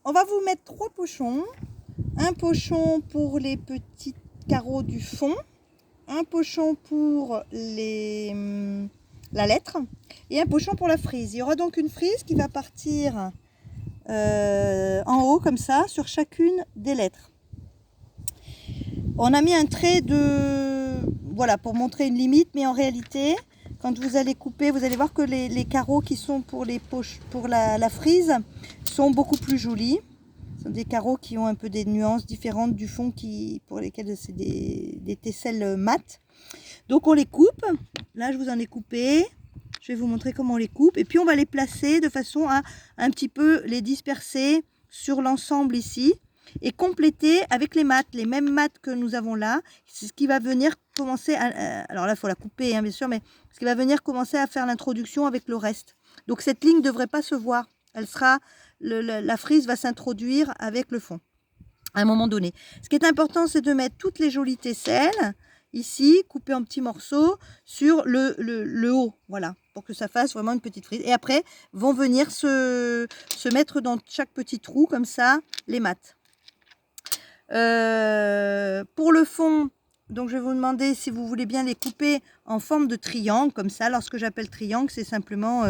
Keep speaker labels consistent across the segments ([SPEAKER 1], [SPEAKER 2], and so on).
[SPEAKER 1] on va vous mettre 3 pochons. Un pochon pour les petits carreaux du fond, un pochon pour la lettre et un pochon pour la frise. Il y aura donc une frise qui va partir en haut comme ça sur chacune des lettres. On a mis un trait voilà, pour montrer une limite, mais en réalité, quand vous allez couper, vous allez voir que les carreaux qui sont pour les poches, pour la frise sont beaucoup plus jolis. Ce sont des carreaux qui ont un peu des nuances différentes du fond pour lesquels c'est des tesselles mat. Donc on les coupe. Là, je vous en ai coupé. Je vais vous montrer comment on les coupe. Et puis on va les placer de façon à un petit peu les disperser sur l'ensemble ici. Et compléter avec les mêmes mattes que nous avons là. C'est ce qui va venir commencer alors là, il faut la couper, hein, bien sûr, mais ce qui va venir commencer à faire l'introduction avec le reste. Donc cette ligne ne devrait pas se voir. Elle sera, la frise va s'introduire avec le fond à un moment donné. Ce qui est important, c'est de mettre toutes les jolies tesselles ici, coupées en petits morceaux, sur le haut, voilà, pour que ça fasse vraiment une petite frise. Et après, vont venir se mettre dans chaque petit trou, comme ça, les mattes. Pour le fond, donc je vais vous demander si vous voulez bien les couper en forme de triangle, comme ça. Alors ce que j'appelle triangle, c'est simplement,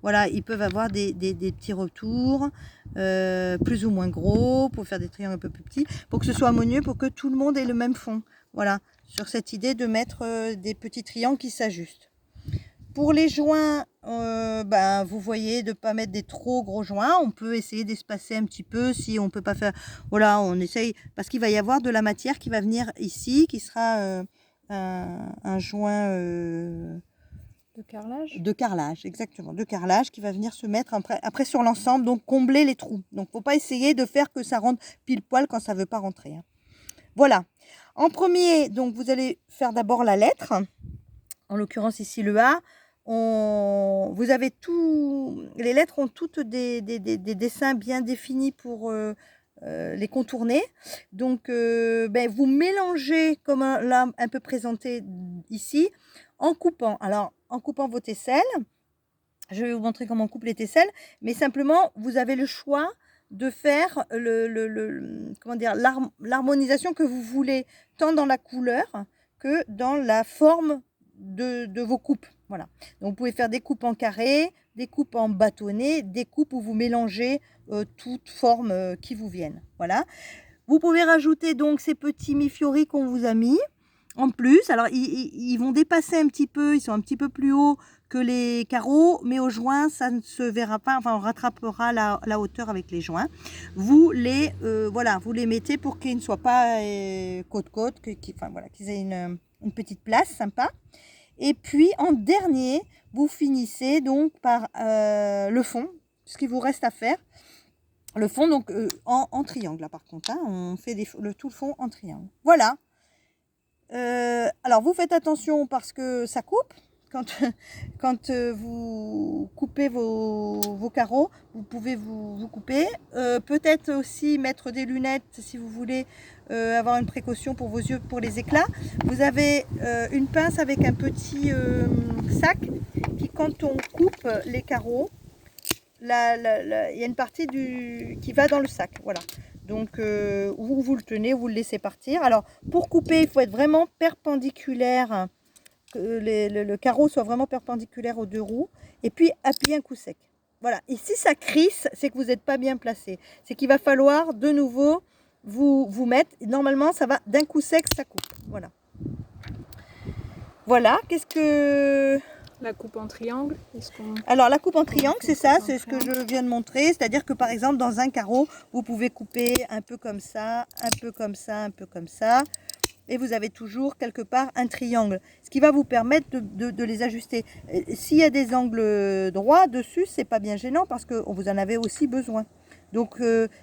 [SPEAKER 1] voilà, ils peuvent avoir des petits retours, plus ou moins gros, pour faire des triangles un peu plus petits, pour que ce soit harmonieux, pour que tout le monde ait le même fond. Voilà, sur cette idée de mettre des petits triangles qui s'ajustent. Pour les joints, vous voyez de ne pas mettre des trop gros joints. On peut essayer d'espacer un petit peu si on ne peut pas faire. Voilà, on essaye parce qu'il va y avoir de la matière qui va venir ici, qui sera un joint
[SPEAKER 2] de carrelage.
[SPEAKER 1] De carrelage, exactement, de carrelage qui va venir se mettre après sur l'ensemble, donc combler les trous. Donc, faut pas essayer de faire que ça rentre pile poil quand ça veut pas rentrer. Hein. Voilà. En premier, donc vous allez faire d'abord la lettre. En l'occurrence ici le A. Vous avez les lettres ont toutes des dessins bien définis pour les contourner. Donc vous mélangez comme là un peu présenté ici en coupant. Alors en coupant vos tesselles, je vais vous montrer comment on coupe les tesselles, mais simplement vous avez le choix de faire comment dire, l'harmonisation que vous voulez, tant dans la couleur que dans la forme de vos coupes. Voilà. Donc vous pouvez faire des coupes en carré, des coupes en bâtonnet, des coupes où vous mélangez toutes formes qui vous viennent. Voilà. Vous pouvez rajouter donc ces petits mi-fioris qu'on vous a mis en plus. Alors ils vont dépasser un petit peu, ils sont un petit peu plus hauts que les carreaux, mais au joint ça ne se verra pas. Enfin, on rattrapera la hauteur avec les joints. Vous les voilà, vous les mettez pour qu'ils ne soient pas côte-côte, qu'ils aient une petite place sympa. Et puis en dernier, vous finissez donc par le fond, ce qu'il vous reste à faire. Le fond donc en triangle là par contre, hein, on fait tout le fond en triangle. Voilà. Alors vous faites attention parce que ça coupe. Quand vous coupez vos carreaux, vous pouvez vous couper. Peut-être aussi mettre des lunettes si vous voulez avoir une précaution pour vos yeux, pour les éclats. Vous avez une pince avec un petit sac qui, quand on coupe les carreaux, il y a une partie qui va dans le sac. Voilà. Donc, vous le tenez, vous le laissez partir. Alors, pour couper, il faut être vraiment perpendiculaire. Que le carreau soit vraiment perpendiculaire aux deux roues. Et puis, appuyer un coup sec. Voilà. Et si ça crisse, c'est que vous n'êtes pas bien placé. C'est qu'il va falloir de nouveau vous mettre. Normalement, ça va d'un coup sec, ça coupe. Voilà. Voilà. Qu'est-ce que...
[SPEAKER 2] La coupe en triangle.
[SPEAKER 1] Alors la coupe en triangle, c'est ça, c'est ce que je viens de montrer. C'est-à-dire que par exemple, dans un carreau, vous pouvez couper un peu comme ça, un peu comme ça, un peu comme ça. Et vous avez toujours quelque part un triangle. Ce qui va vous permettre de les ajuster. S'il y a des angles droits dessus, c'est pas bien gênant parce que vous en avez aussi besoin. Donc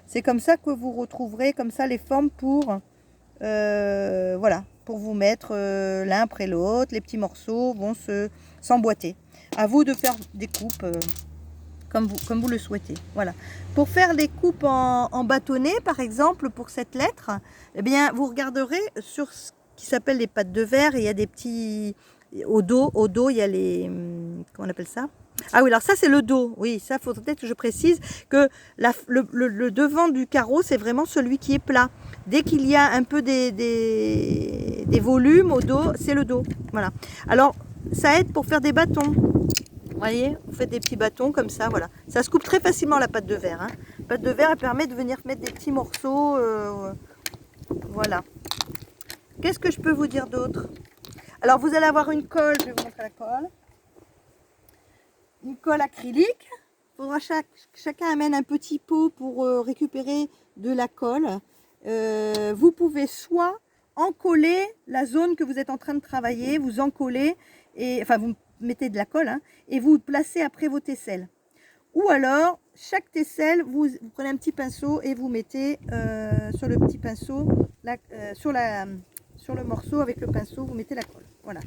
[SPEAKER 1] c'est comme ça que vous retrouverez comme ça les formes pour... voilà, pour vous mettre l'un après l'autre. Les petits morceaux vont s'emboîter. À vous de faire des coupes comme vous le souhaitez. Voilà. Pour faire les coupes en bâtonnet, par exemple, pour cette lettre, eh bien, vous regarderez sur ce qui s'appelle les pattes de verre. Il y a des petits... Au dos, il y a les... Comment on appelle ça ? Ah oui, alors ça c'est le dos. Oui, ça faut peut-être que je précise que le devant du carreau, c'est vraiment celui qui est plat. Dès qu'il y a un peu des volumes au dos, c'est le dos. Voilà. Alors, ça aide pour faire des bâtons. Vous voyez, vous faites des petits bâtons comme ça, voilà. Ça se coupe très facilement la pâte de verre. Hein. La pâte de verre, elle permet de venir mettre des petits morceaux. Voilà. Qu'est-ce que je peux vous dire d'autre? Alors, vous allez avoir une colle, je vais vous montrer la colle. Une colle acrylique. Il faudra chacun amène un petit pot pour récupérer de la colle. Vous pouvez soit encoller la zone que vous êtes en train de travailler, vous encollez, et, enfin vous mettez de la colle, hein, et vous placez après vos tesselles. Ou alors, chaque tesselle, vous prenez un petit pinceau et vous mettez sur le petit pinceau, sur le morceau avec le pinceau, vous mettez la colle. Voilà.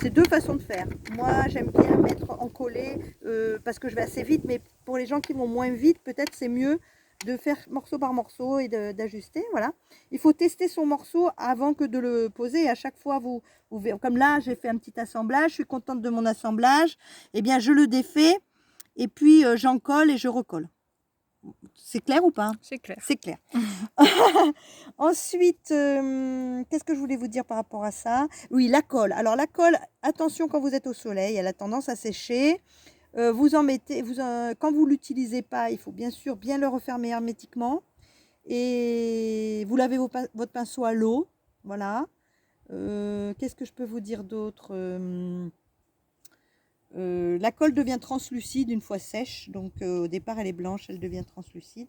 [SPEAKER 1] C'est deux façons de faire. Moi, j'aime bien mettre en collé parce que je vais assez vite, mais pour les gens qui vont moins vite, peut-être c'est mieux de faire morceau par morceau et d'ajuster. Voilà. Il faut tester son morceau avant que de le poser. Et à chaque fois, vous verrez, comme là, j'ai fait un petit assemblage, je suis contente de mon assemblage. Eh bien, je le défais et puis j'en colle et je recolle. C'est clair ou pas?
[SPEAKER 2] C'est clair.
[SPEAKER 1] C'est clair. Ensuite, qu'est-ce que je voulais vous dire par rapport à ça? Oui, la colle. Alors la colle, attention quand vous êtes au soleil, elle a tendance à sécher. Vous en mettez, quand vous l'utilisez pas, il faut bien sûr bien le refermer hermétiquement. Et vous lavez votre pinceau à l'eau. Voilà. Qu'est-ce que je peux vous dire d'autre? La colle devient translucide une fois sèche, donc au départ elle est blanche, elle devient translucide.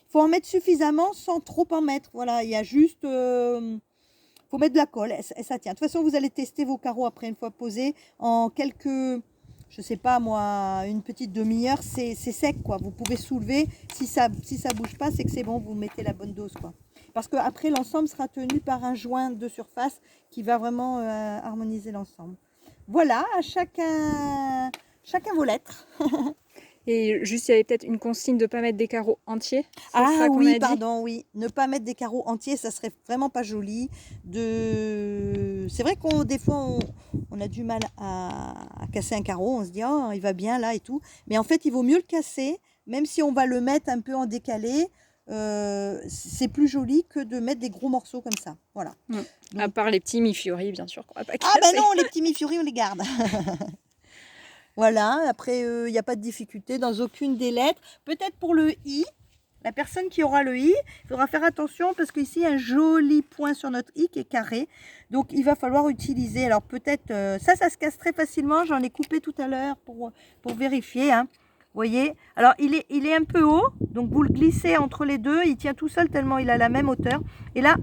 [SPEAKER 1] Il faut en mettre suffisamment sans trop en mettre. Voilà, il y a juste, faut mettre de la colle, et ça tient. De toute façon, vous allez tester vos carreaux après une fois posés en quelques, je sais pas moi, une petite demi-heure, c'est sec quoi. Vous pouvez soulever, si ça bouge pas, c'est que c'est bon, vous mettez la bonne dose quoi. Parce que après l'ensemble sera tenu par un joint de surface qui va vraiment harmoniser l'ensemble. Voilà, à chacun vos lettres.
[SPEAKER 2] Et juste, il y avait peut-être une consigne de ne pas mettre des carreaux entiers.
[SPEAKER 1] Ah oui, pardon, oui. Ne pas mettre des carreaux entiers, ça serait vraiment pas joli. C'est vrai qu'on des fois on a du mal à casser un carreau. On se dit oh il va bien là et tout. Mais en fait il vaut mieux le casser, même si on va le mettre un peu en décalé. C'est plus joli que de mettre des gros morceaux comme ça. Voilà.
[SPEAKER 2] Donc, à part les petits mi-fiori, bien sûr, qu'on va pas casser.
[SPEAKER 1] Ah ben non, les petits mi-fiori, on les garde. Voilà, après, il n'y a pas de difficulté dans aucune des lettres. Peut-être pour le i, la personne qui aura le i, il faudra faire attention parce qu'ici, il y a un joli point sur notre i qui est carré. Donc, il va falloir utiliser. Alors, peut-être, ça se casse très facilement. J'en ai coupé tout à l'heure pour vérifier. Hein. Vous voyez? Alors, il est un peu haut. Donc, vous le glissez entre les deux. Il tient tout seul tellement il a la même hauteur. Et là,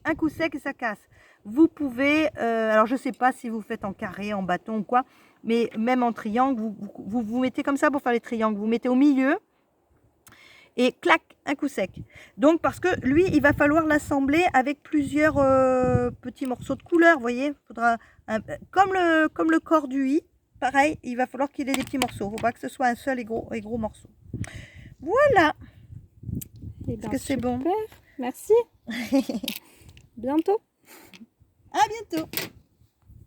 [SPEAKER 1] un coup sec et ça casse. Vous pouvez, alors je ne sais pas si vous faites en carré, en bâton ou quoi, mais même en triangle, vous mettez comme ça pour faire les triangles. Vous mettez au milieu et clac, un coup sec. Donc parce que lui, il va falloir l'assembler avec plusieurs petits morceaux de couleur, vous voyez. Faudra comme le corps du i, pareil, il va falloir qu'il ait des petits morceaux. Il ne faut pas que ce soit un seul et gros morceau. Voilà. Est-ce que c'est bon?
[SPEAKER 2] Merci. Bientôt.
[SPEAKER 1] À bientôt.